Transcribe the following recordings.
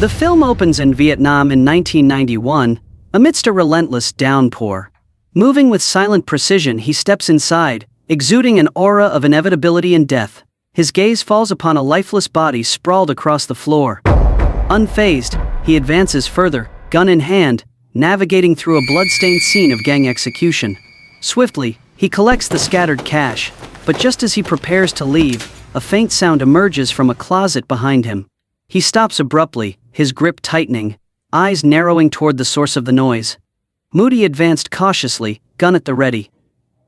The film opens in Vietnam in 1991, amidst a relentless downpour. Moving with silent precision, he steps inside, exuding an aura of inevitability and death. His gaze falls upon a lifeless body sprawled across the floor. Unfazed, he advances further, gun in hand, navigating through a blood-stained scene of gang execution. Swiftly, he collects the scattered cash, but just as he prepares to leave, a faint sound emerges from a closet behind him. He stops abruptly, his grip tightening, eyes narrowing toward the source of the noise. Moody advanced cautiously, gun at the ready.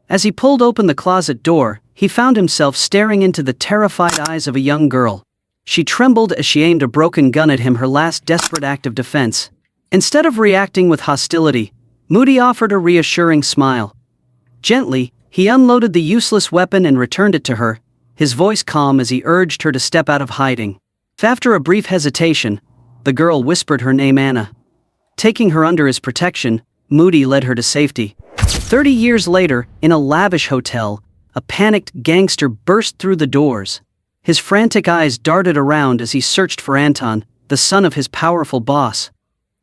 As he pulled open the closet door, he found himself staring into the terrified eyes of a young girl. She trembled as she aimed a broken gun at him, her last desperate act of defense. Instead of reacting with hostility, Moody offered a reassuring smile. Gently, he unloaded the useless weapon and returned it to her, his voice calm as he urged her to step out of hiding. After a brief hesitation, the girl whispered her name, Anna. Taking her under his protection, Moody led her to safety. 30 years later, in a lavish hotel, a panicked gangster burst through the doors. His frantic eyes darted around as he searched for Anton, the son of his powerful boss.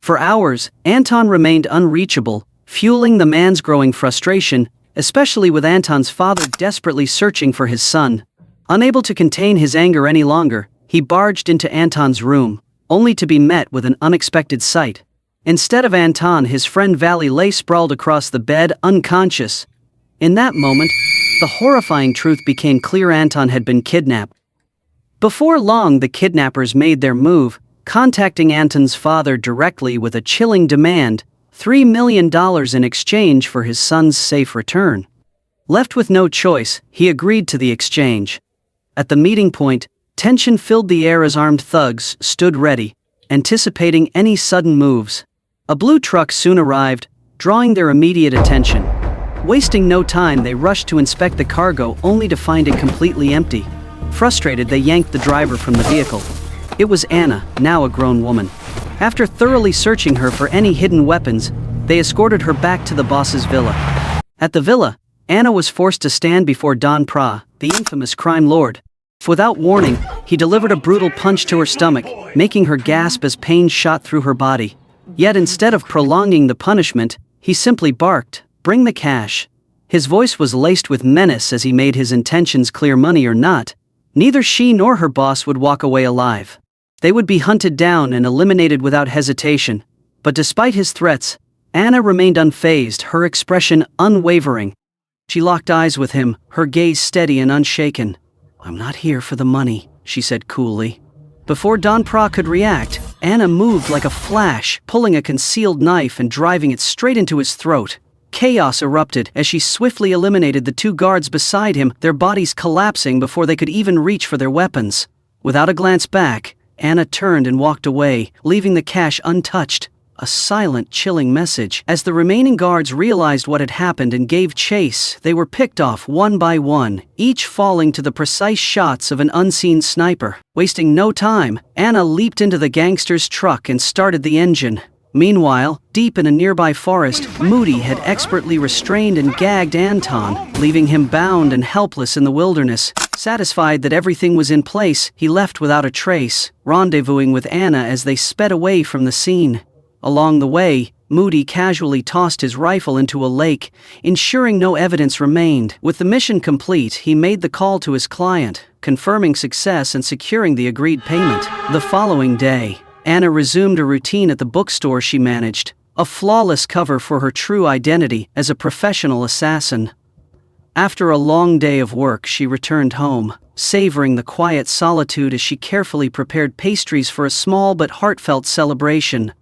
For hours, Anton remained unreachable, fueling the man's growing frustration, especially with Anton's father desperately searching for his son. Unable to contain his anger any longer, he barged into Anton's room, only to be met with an unexpected sight. Instead of Anton, his friend Valley lay sprawled across the bed, unconscious. In that moment, the horrifying truth became clear: Anton had been kidnapped. Before long, the kidnappers made their move, contacting Anton's father directly with a chilling demand: $3 million in exchange for his son's safe return. Left with no choice, he agreed to the exchange. At the meeting point, tension filled the air as armed thugs stood ready, anticipating any sudden moves. A blue truck soon arrived, drawing their immediate attention. Wasting no time, they rushed to inspect the cargo only to find it completely empty. Frustrated, they yanked the driver from the vehicle. It was Anna, now a grown woman. After thoroughly searching her for any hidden weapons, they escorted her back to the boss's villa. At the villa, Anna was forced to stand before Don Pra, the infamous crime lord. Without warning, he delivered a brutal punch to her stomach, making her gasp as pain shot through her body. Yet instead of prolonging the punishment, he simply barked, "Bring the cash." His voice was laced with menace as he made his intentions clear: money or not, neither she nor her boss would walk away alive. They would be hunted down and eliminated without hesitation. But despite his threats, Anna remained unfazed, her expression unwavering. She locked eyes with him, her gaze steady and unshaken. "I'm not here for the money," she said coolly. Before Don Pra could react, Anna moved like a flash, pulling a concealed knife and driving it straight into his throat. Chaos erupted as she swiftly eliminated the two guards beside him, their bodies collapsing before they could even reach for their weapons. Without a glance back, Anna turned and walked away, leaving the cash untouched. A silent, chilling message. As the remaining guards realized what had happened and gave chase, they were picked off one by one, each falling to the precise shots of an unseen sniper. Wasting no time, Anna leaped into the gangster's truck and started the engine. Meanwhile, deep in a nearby forest, Moody had expertly restrained and gagged Anton, leaving him bound and helpless in the wilderness. Satisfied that everything was in place, he left without a trace, rendezvousing with Anna as they sped away from the scene. Along the way, Moody casually tossed his rifle into a lake, ensuring no evidence remained. With the mission complete, he made the call to his client, confirming success and securing the agreed payment. The following day, Anna resumed a routine at the bookstore she managed, a flawless cover for her true identity as a professional assassin. After a long day of work, she returned home, savoring the quiet solitude as she carefully prepared pastries for a small but heartfelt celebration: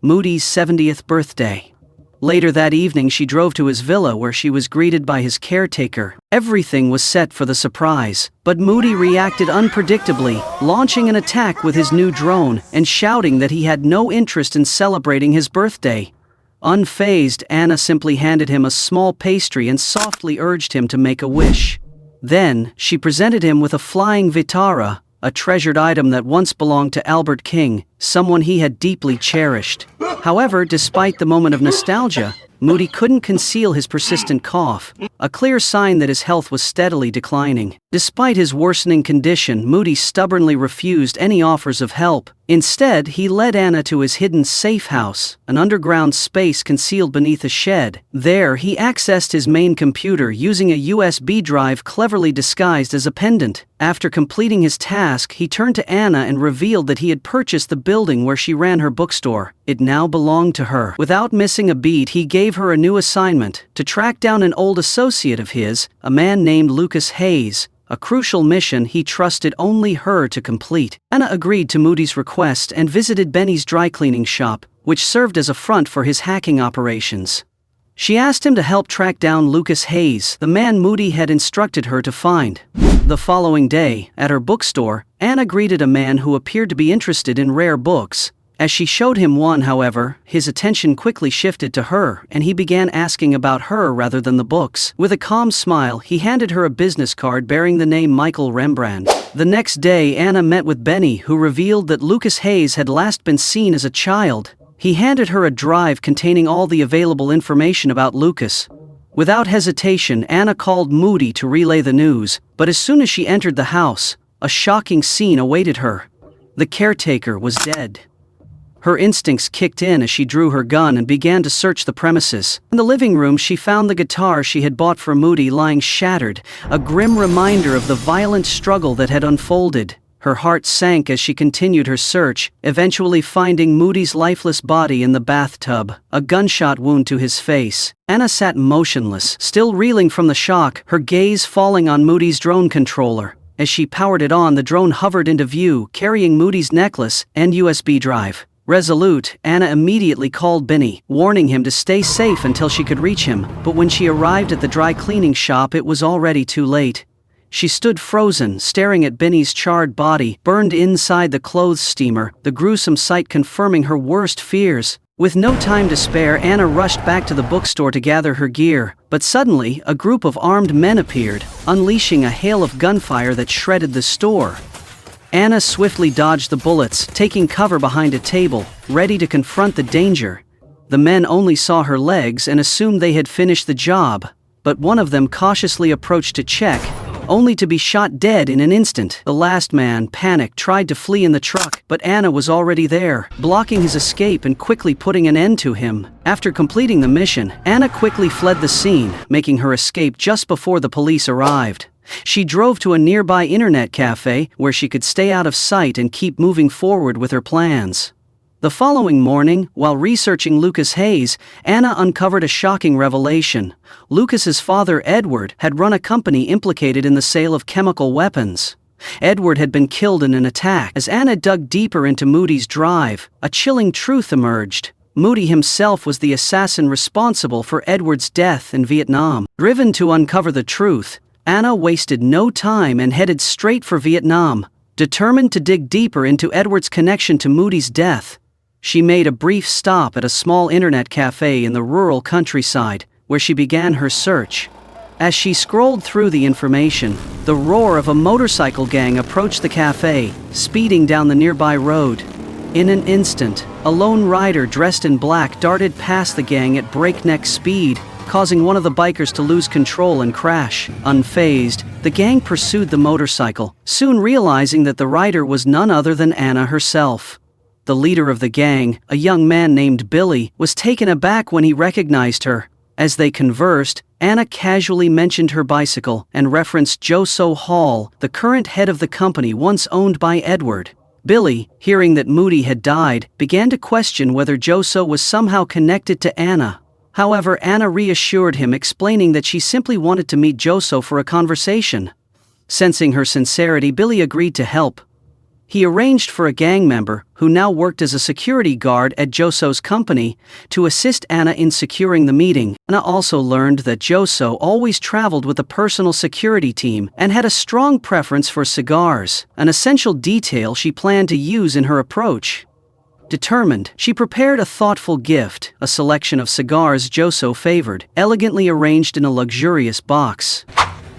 Moody's 70th birthday. Later that evening, she drove to his villa where she was greeted by his caretaker. Everything was set for the surprise, but Moody reacted unpredictably, launching an attack with his new drone and shouting that he had no interest in celebrating his birthday. Unfazed, Anna simply handed him a small pastry and softly urged him to make a wish. Then, she presented him with a flying Vitara, a treasured item that once belonged to Albert King, someone he had deeply cherished. However, despite the moment of nostalgia, Moody couldn't conceal his persistent cough, a clear sign that his health was steadily declining. Despite his worsening condition, Moody stubbornly refused any offers of help. Instead, he led Anna to his hidden safe house, an underground space concealed beneath a shed. There, he accessed his main computer using a USB drive cleverly disguised as a pendant. After completing his task, he turned to Anna and revealed that he had purchased the building where she ran her bookstore. It now belonged to her. Without missing a beat, he gave her a new assignment: to track down an old associate of his, a man named Lucas Hayes. A crucial mission he trusted only her to complete. Anna agreed to Moody's request and visited Benny's dry cleaning shop, which served as a front for his hacking operations. She asked him to help track down Lucas Hayes, the man Moody had instructed her to find. The following day, at her bookstore, Anna greeted a man who appeared to be interested in rare books. As she showed him one, however, his attention quickly shifted to her, and he began asking about her rather than the books. With a calm smile, he handed her a business card bearing the name Michael Rembrandt. The next day, Anna met with Benny, who revealed that Lucas Hayes had last been seen as a child. He handed her a drive containing all the available information about Lucas. Without hesitation, Anna called Moody to relay the news, but as soon as she entered the house, a shocking scene awaited her. The caretaker was dead. Her instincts kicked in as she drew her gun and began to search the premises. In the living room, she found the guitar she had bought for Moody lying shattered, a grim reminder of the violent struggle that had unfolded. Her heart sank as she continued her search, eventually finding Moody's lifeless body in the bathtub, a gunshot wound to his face. Anna sat motionless, still reeling from the shock, her gaze falling on Moody's drone controller. As she powered it on, the drone hovered into view, carrying Moody's necklace and USB drive. Resolute, Anna immediately called Benny, warning him to stay safe until she could reach him, but when she arrived at the dry cleaning shop, it was already too late. She stood frozen, staring at Benny's charred body, burned inside the clothes steamer, the gruesome sight confirming her worst fears. With no time to spare, Anna rushed back to the bookstore to gather her gear, but suddenly, a group of armed men appeared, unleashing a hail of gunfire that shredded the store. Anna swiftly dodged the bullets, taking cover behind a table, ready to confront the danger. The men only saw her legs and assumed they had finished the job, but one of them cautiously approached to check, only to be shot dead in an instant. The last man, panicked, tried to flee in the truck, but Anna was already there, blocking his escape and quickly putting an end to him. After completing the mission, Anna quickly fled the scene, making her escape just before the police arrived. She drove to a nearby internet cafe where she could stay out of sight and keep moving forward with her plans. The following morning, while researching Lucas Hayes, Anna uncovered a shocking revelation. Lucas's father, Edward, had run a company implicated in the sale of chemical weapons. Edward had been killed in an attack. As Anna dug deeper into Moody's drive, a chilling truth emerged. Moody himself was the assassin responsible for Edward's death in Vietnam. Driven to uncover the truth, Anna wasted no time and headed straight for Vietnam. Determined to dig deeper into Edward's connection to Moody's death, she made a brief stop at a small internet cafe in the rural countryside, where she began her search. As she scrolled through the information, the roar of a motorcycle gang approached the cafe, speeding down the nearby road. In an instant, a lone rider dressed in black darted past the gang at breakneck speed, causing one of the bikers to lose control and crash. Unfazed, the gang pursued the motorcycle, soon realizing that the rider was none other than Anna herself. The leader of the gang, a young man named Billy, was taken aback when he recognized her. As they conversed, Anna casually mentioned her bicycle and referenced Joso Hall, the current head of the company once owned by Edward. Billy, hearing that Moody had died, began to question whether Joso was somehow connected to Anna. However, Anna reassured him, explaining that she simply wanted to meet Joso for a conversation. Sensing her sincerity, Billy agreed to help. He arranged for a gang member, who now worked as a security guard at Joso's company, to assist Anna in securing the meeting. Anna also learned that Joso always traveled with a personal security team and had a strong preference for cigars, an essential detail she planned to use in her approach. Determined, she prepared a thoughtful gift, a selection of cigars Joso favored, elegantly arranged in a luxurious box.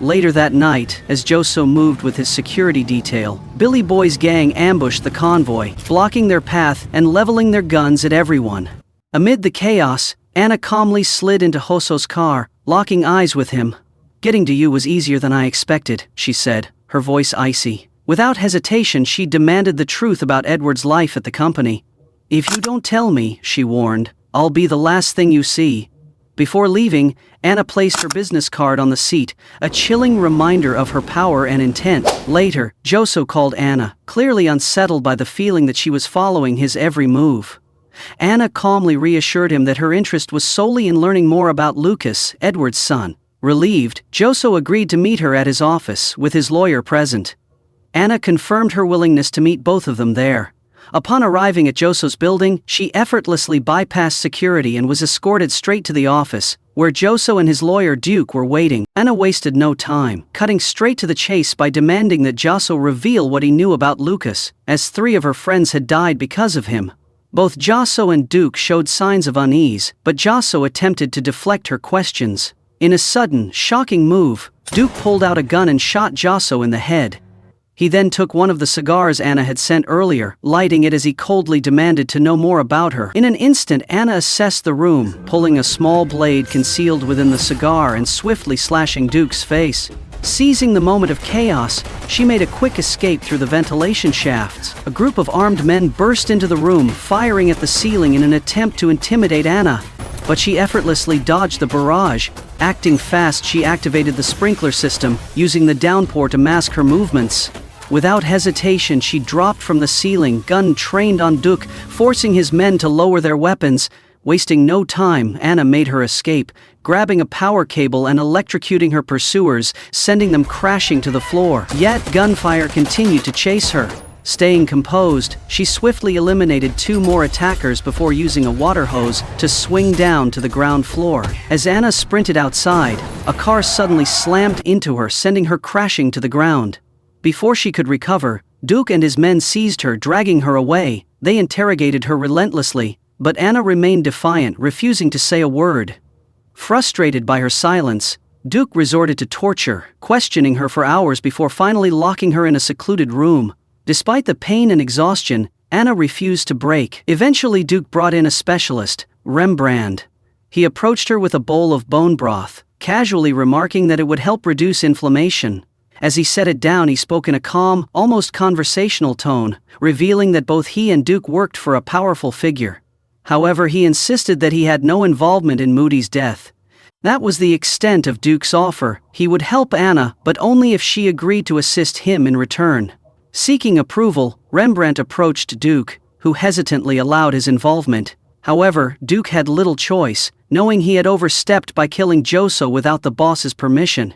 Later that night, as Joso moved with his security detail, Billy Boy's gang ambushed the convoy, blocking their path and leveling their guns at everyone. Amid the chaos, Anna calmly slid into Hoso's car, locking eyes with him. "Getting to you was easier than I expected," she said, her voice icy. Without hesitation, she demanded the truth about Edward's life at the company. "If you don't tell me," she warned, "I'll be the last thing you see." Before leaving, Anna placed her business card on the seat, a chilling reminder of her power and intent. Later, Joso called Anna, clearly unsettled by the feeling that she was following his every move. Anna calmly reassured him that her interest was solely in learning more about Lucas, Edward's son. Relieved, Joso agreed to meet her at his office, with his lawyer present. Anna confirmed her willingness to meet both of them there. Upon arriving at Joso's building, she effortlessly bypassed security and was escorted straight to the office, where Joso and his lawyer Duke were waiting. Anna wasted no time, cutting straight to the chase by demanding that Joso reveal what he knew about Lucas, as 3 of her friends had died because of him. Both Joso and Duke showed signs of unease, but Joso attempted to deflect her questions. In a sudden, shocking move, Duke pulled out a gun and shot Joso in the head. He then took one of the cigars Anna had sent earlier, lighting it as he coldly demanded to know more about her. In an instant, Anna assessed the room, pulling a small blade concealed within the cigar and swiftly slashing Duke's face. Seizing the moment of chaos, she made a quick escape through the ventilation shafts. A group of armed men burst into the room, firing at the ceiling in an attempt to intimidate Anna. But she effortlessly dodged the barrage. Acting fast, she activated the sprinkler system, using the downpour to mask her movements. Without hesitation, she dropped from the ceiling, gun trained on Duke, forcing his men to lower their weapons. Wasting no time, Anna made her escape, grabbing a power cable and electrocuting her pursuers, sending them crashing to the floor. Yet, gunfire continued to chase her. Staying composed, she swiftly eliminated 2 more attackers before using a water hose to swing down to the ground floor. As Anna sprinted outside, a car suddenly slammed into her, sending her crashing to the ground. Before she could recover, Duke and his men seized her, dragging her away. They interrogated her relentlessly, but Anna remained defiant, refusing to say a word. Frustrated by her silence, Duke resorted to torture, questioning her for hours before finally locking her in a secluded room. Despite the pain and exhaustion, Anna refused to break. Eventually, Duke brought in a specialist, Rembrandt. He approached her with a bowl of bone broth, casually remarking that it would help reduce inflammation. As he set it down, he spoke in a calm, almost conversational tone, revealing that both he and Duke worked for a powerful figure. However, he insisted that he had no involvement in Moody's death. That was the extent of Duke's offer. He would help Anna, but only if she agreed to assist him in return. Seeking approval, Rembrandt approached Duke, who hesitantly allowed his involvement. However, Duke had little choice, knowing he had overstepped by killing Joso without the boss's permission.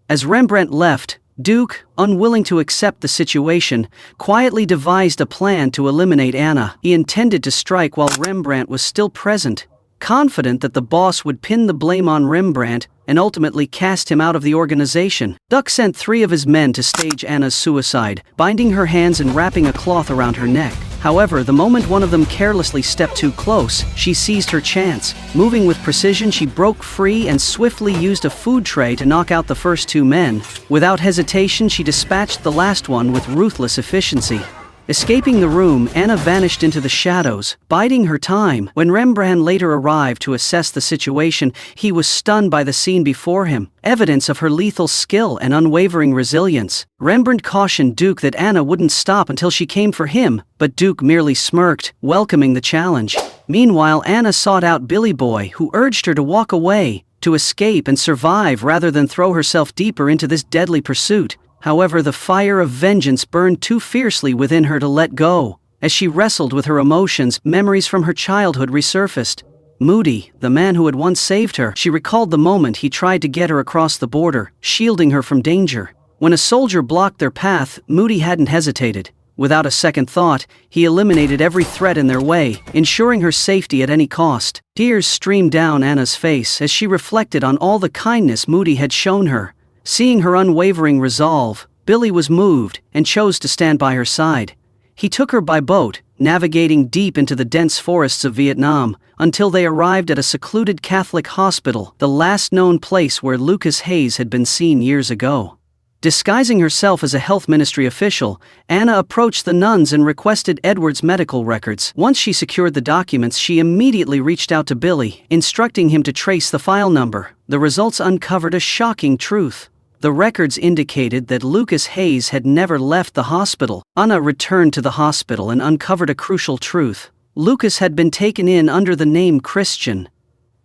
As Rembrandt left, Duke, unwilling to accept the situation, quietly devised a plan to eliminate Anna. He intended to strike while Rembrandt was still present, confident that the boss would pin the blame on Rembrandt and ultimately cast him out of the organization. Duke sent 3 of his men to stage Anna's suicide, binding her hands and wrapping a cloth around her neck. However, the moment one of them carelessly stepped too close, she seized her chance. Moving with precision, she broke free and swiftly used a food tray to knock out the first 2 men. Without hesitation, she dispatched the last one with ruthless efficiency. Escaping the room, Anna vanished into the shadows, biding her time. When Rembrandt later arrived to assess the situation, he was stunned by the scene before him, evidence of her lethal skill and unwavering resilience. Rembrandt cautioned Duke that Anna wouldn't stop until she came for him, but Duke merely smirked, welcoming the challenge. Meanwhile, Anna sought out Billy Boy, who urged her to walk away, to escape and survive rather than throw herself deeper into this deadly pursuit. However, the fire of vengeance burned too fiercely within her to let go. As she wrestled with her emotions, memories from her childhood resurfaced. Moody, the man who had once saved her, she recalled the moment he tried to get her across the border, shielding her from danger. When a soldier blocked their path, Moody hadn't hesitated. Without a second thought, he eliminated every threat in their way, ensuring her safety at any cost. Tears streamed down Anna's face as she reflected on all the kindness Moody had shown her. Seeing her unwavering resolve, Billy was moved and chose to stand by her side. He took her by boat, navigating deep into the dense forests of Vietnam, until they arrived at a secluded Catholic hospital, the last known place where Lucas Hayes had been seen years ago. Disguising herself as a health ministry official, Anna approached the nuns and requested Edward's medical records. Once she secured the documents, she immediately reached out to Billy, instructing him to trace the file number. The results uncovered a shocking truth. The records indicated that Lucas Hayes had never left the hospital. Anna returned to the hospital and uncovered a crucial truth. Lucas had been taken in under the name Christian.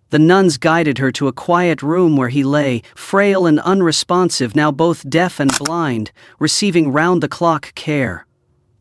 The nuns guided her to a quiet room where he lay, frail and unresponsive, now both deaf and blind, receiving round-the-clock care.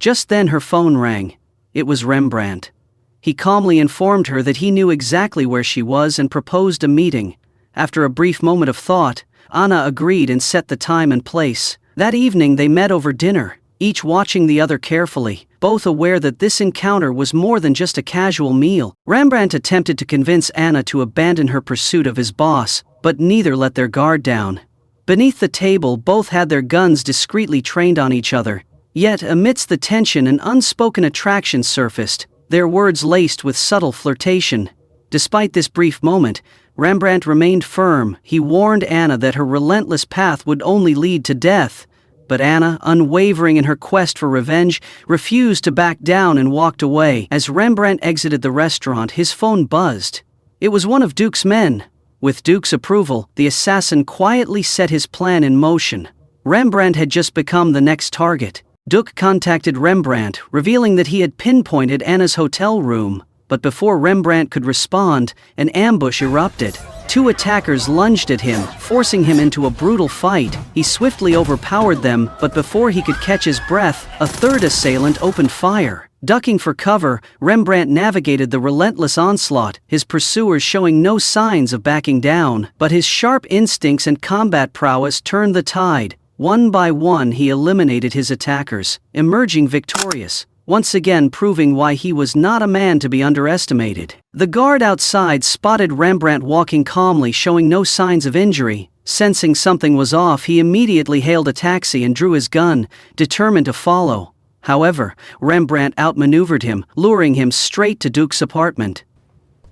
Just then her phone rang. It was Rembrandt. He calmly informed her that he knew exactly where she was and proposed a meeting. After a brief moment of thought, Anna agreed and set the time and place. That evening they met over dinner, each watching the other carefully, both aware that this encounter was more than just a casual meal. Rembrandt attempted to convince Anna to abandon her pursuit of his boss, but neither let their guard down. Beneath the table, both had their guns discreetly trained on each other. Yet, amidst the tension, an unspoken attraction surfaced, their words laced with subtle flirtation. Despite this brief moment, Rembrandt remained firm. He warned Anna that her relentless path would only lead to death. But Anna, unwavering in her quest for revenge, refused to back down and walked away. As Rembrandt exited the restaurant, his phone buzzed. It was one of Duke's men. With Duke's approval, the assassin quietly set his plan in motion. Rembrandt had just become the next target. Duke contacted Rembrandt, revealing that he had pinpointed Anna's hotel room. But before Rembrandt could respond, an ambush erupted. Two attackers lunged at him, forcing him into a brutal fight. He swiftly overpowered them, but before he could catch his breath, a third assailant opened fire. Ducking for cover, Rembrandt navigated the relentless onslaught, his pursuers showing no signs of backing down. But his sharp instincts and combat prowess turned the tide. One by one he eliminated his attackers, emerging victorious, once again proving why he was not a man to be underestimated. The guard outside spotted Rembrandt walking calmly, showing no signs of injury. Sensing something was off, he immediately hailed a taxi and drew his gun, determined to follow. However, Rembrandt outmaneuvered him, luring him straight to Duke's apartment.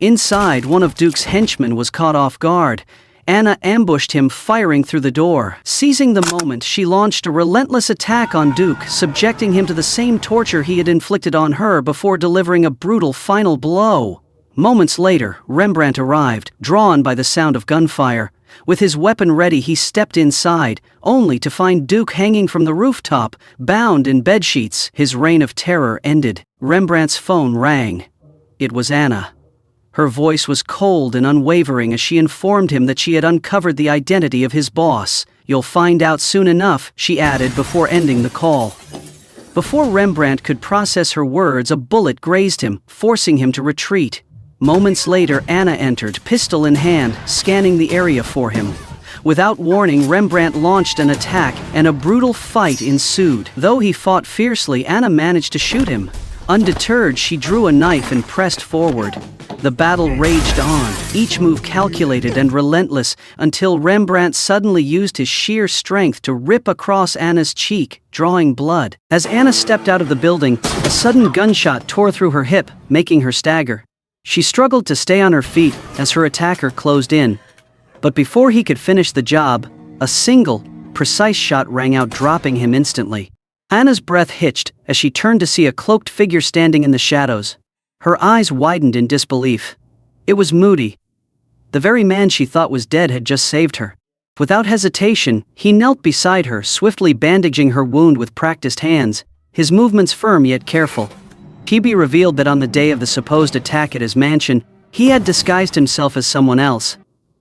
Inside, one of Duke's henchmen was caught off guard. Anna ambushed him, firing through the door. Seizing the moment, she launched a relentless attack on Duke, subjecting him to the same torture he had inflicted on her before delivering a brutal final blow. Moments later, Rembrandt arrived, drawn by the sound of gunfire. With his weapon ready, he stepped inside, only to find Duke hanging from the rooftop, bound in bedsheets. His reign of terror ended. Rembrandt's phone rang. It was Anna. Her voice was cold and unwavering as she informed him that she had uncovered the identity of his boss. "You'll find out soon enough," she added before ending the call. Before Rembrandt could process her words, a bullet grazed him, forcing him to retreat. Moments later, Anna entered, pistol in hand, scanning the area for him. Without warning, Rembrandt launched an attack, and a brutal fight ensued. Though he fought fiercely, Anna managed to shoot him. Undeterred, she drew a knife and pressed forward. The battle raged on, each move calculated and relentless, until Rembrandt suddenly used his sheer strength to rip across Anna's cheek, drawing blood. As Anna stepped out of the building, a sudden gunshot tore through her hip, making her stagger. She struggled to stay on her feet as her attacker closed in. But before he could finish the job, a single, precise shot rang out, dropping him instantly. Anna's breath hitched as she turned to see a cloaked figure standing in the shadows. Her eyes widened in disbelief. It was Moody. The very man she thought was dead had just saved her. Without hesitation, he knelt beside her, swiftly bandaging her wound with practiced hands, his movements firm yet careful. Phoebe revealed that on the day of the supposed attack at his mansion, he had disguised himself as someone else,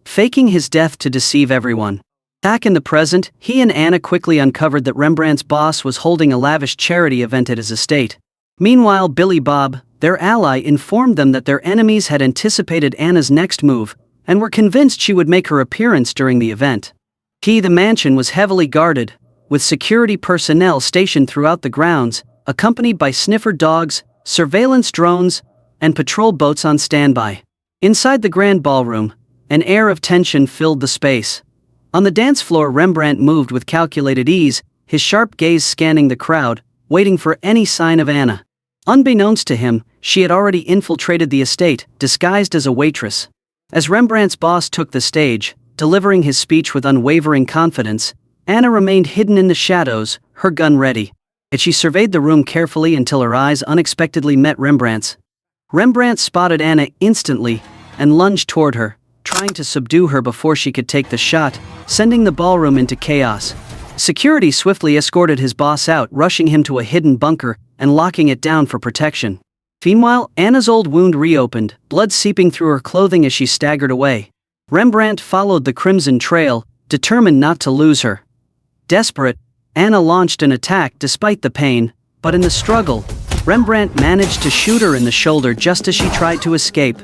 faking his death to deceive everyone. Back in the present, he and Anna quickly uncovered that Rembrandt's boss was holding a lavish charity event at his estate. Meanwhile, Billy Bob, their ally, informed them that their enemies had anticipated Anna's next move and were convinced she would make her appearance during the event. The mansion was heavily guarded, with security personnel stationed throughout the grounds, accompanied by sniffer dogs, surveillance drones, and patrol boats on standby. Inside the grand ballroom, an air of tension filled the space. On the dance floor, Rembrandt moved with calculated ease, his sharp gaze scanning the crowd, waiting for any sign of Anna. Unbeknownst to him, she had already infiltrated the estate, disguised as a waitress. As Rembrandt's boss took the stage, delivering his speech with unwavering confidence, Anna remained hidden in the shadows, her gun ready. And she surveyed the room carefully until her eyes unexpectedly met Rembrandt's. Rembrandt spotted Anna instantly and lunged toward her, trying to subdue her before she could take the shot, sending the ballroom into chaos. Security swiftly escorted his boss out, rushing him to a hidden bunker and locking it down for protection. Meanwhile, Anna's old wound reopened, blood seeping through her clothing as she staggered away. Rembrandt followed the crimson trail, determined not to lose her. Desperate, Anna launched an attack despite the pain, but in the struggle, Rembrandt managed to shoot her in the shoulder just as she tried to escape.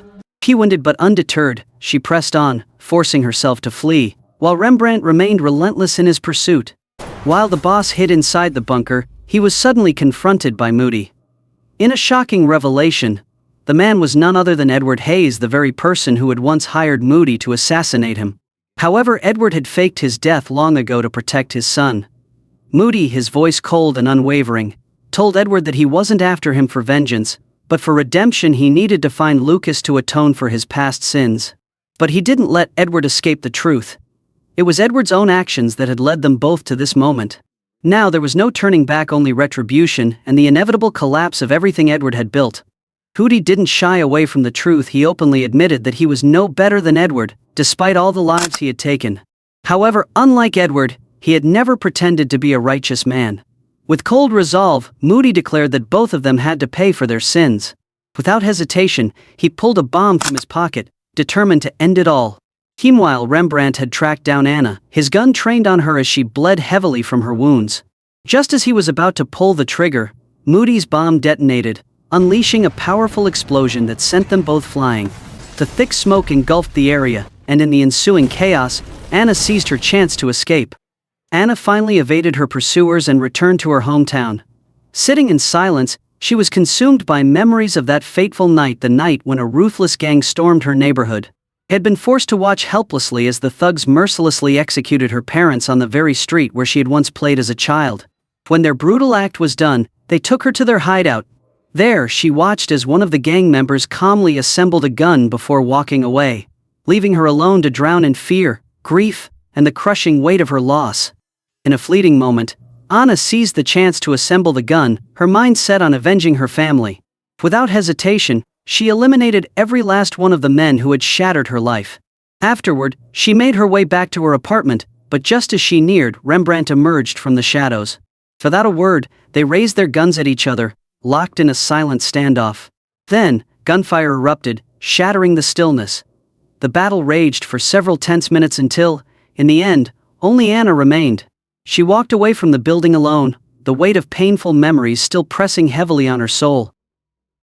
Wounded but undeterred, she pressed on, forcing herself to flee, while Rembrandt remained relentless in his pursuit. While the boss hid inside the bunker, he was suddenly confronted by Moody. In a shocking revelation, the man was none other than Edward Hayes, the very person who had once hired Moody to assassinate him. However, Edward had faked his death long ago to protect his son. Moody, his voice cold and unwavering, told Edward that he wasn't after him for vengeance, but for redemption. He needed to find Lucas to atone for his past sins. But he didn't let Edward escape the truth. It was Edward's own actions that had led them both to this moment. Now there was no turning back, only retribution and the inevitable collapse of everything Edward had built. Moody didn't shy away from the truth. He openly admitted that he was no better than Edward, despite all the lives he had taken. However, unlike Edward, he had never pretended to be a righteous man. With cold resolve, Moody declared that both of them had to pay for their sins. Without hesitation, he pulled a bomb from his pocket, determined to end it all. Meanwhile, Rembrandt had tracked down Anna, his gun trained on her as she bled heavily from her wounds. Just as he was about to pull the trigger, Moody's bomb detonated, unleashing a powerful explosion that sent them both flying. The thick smoke engulfed the area, and in the ensuing chaos, Anna seized her chance to escape. Anna finally evaded her pursuers and returned to her hometown. Sitting in silence, she was consumed by memories of that fateful night, the night when a ruthless gang stormed her neighborhood. She had been forced to watch helplessly as the thugs mercilessly executed her parents on the very street where she had once played as a child. When their brutal act was done, they took her to their hideout. There, she watched as one of the gang members calmly assembled a gun before walking away, leaving her alone to drown in fear, grief, and the crushing weight of her loss. In a fleeting moment, Anna seized the chance to assemble the gun, her mind set on avenging her family. Without hesitation, she eliminated every last one of the men who had shattered her life. Afterward, she made her way back to her apartment, but just as she neared, Rembrandt emerged from the shadows. Without a word, they raised their guns at each other, locked in a silent standoff. Then, gunfire erupted, shattering the stillness. The battle raged for several tense minutes until, in the end, only Anna remained. She walked away from the building alone, the weight of painful memories still pressing heavily on her soul.